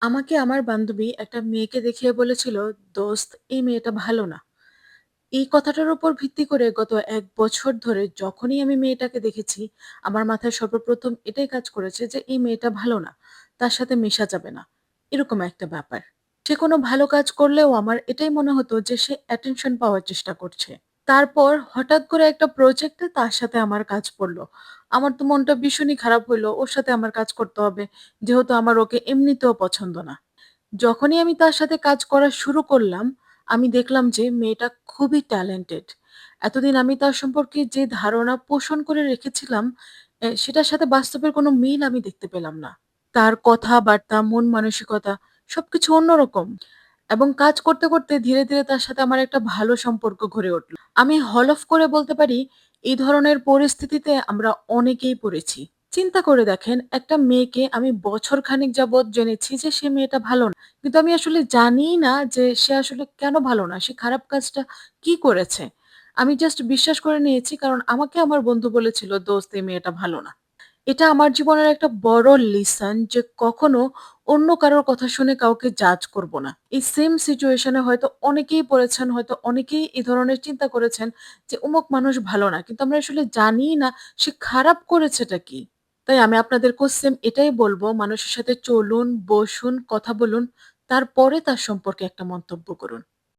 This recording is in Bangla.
আমাকে আমার বান্ধবী একটা মেয়েকে দেখিয়ে বলেছিল, "দোস্ত, এই মেয়েটা ভালো না।" এই কথাটার উপর ভিত্তি করে গত ১ বছর ধরে যখনই আমি মেয়েটাকে দেখেছি, আমার মাথায় সর্বপ্রথম এটাই কাজ করেছে যে এই মেয়েটা ভালো না। তার সাথে মেশা যাবে না। এরকম একটা ব্যাপার। সে কোনো ভালো কাজ করলেও আমার এটাই মনে হতো যে সে অ্যাটেনশন পাওয়ার চেষ্টা করছে। তারপর হঠাৎ করে একটা প্রজেক্টে তার সাথে আমার কাজ পড়ল। আমার তো মনটা ভীষণই খারাপ হইলো। ওর সাথে আমার কাজ করতে হবে। যেহেতু আমার ওকে এমনিতেও পছন্দ না। যখনই আমি তার সাথে কাজ করা শুরু করলাম, আমি দেখলাম যে মেয়েটা খুবই ট্যালেন্টেড। এতদিন আমি তার সম্পর্কে যে ধারণা পোষণ করে রেখেছিলাম, সেটার সাথে বাস্তবের কোনো মিল আমি দেখতে পেলাম না। তার কথাবার্তা, মন মানসিকতা সবকিছু অন্যরকম। এবং কাজ করতে, করতে ধীরে, ধীরে তার সাথে আমার একটা ভালো সম্পর্ক গড়ে উঠল। আমি হলফ করে বলতে পারি, এই ধরনের পরিস্থিতিতে আমরা অনেকেই পড়েছি। চিন্তা করে দেখেন, একটা মেয়েকে আমি বছরখানেক যাবৎ জেনেছি যে সে মেয়েটা ভালো না। কিন্তু আমি আসলে জানিই না যে সে আসলে কেন ভালো না? সে খারাপ কাজটা কি করেছে? আমি জাস্ট বিশ্বাস করে নিয়েছি কারণ আমাকে আমার বন্ধু বলেছিল, "দোস্ত, এই মেয়েটা ভালো না।" এটা আমার জীবনের একটা বড় লিসন যে কখনো অন্য কারোর কথা শুনে কাউকে জাজ করব না। এই সেম সিচুয়েশন এ হয়তো অনেকেই পড়েছেন, হয়তো অনেকেই এ ধরনের চিন্তা করেছেন যে অমুক মানুষ ভালো না। কিন্তু আমরা আসলে জানিই না সে খারাপ করেছেটা কি? তাই আমি আপনাদেরকেও সেম এটাই বলব, মানুষের সাথে চলুন, বসুন, কথা বলুন। তারপরে তার সম্পর্কে একটা মন্তব্য করুন।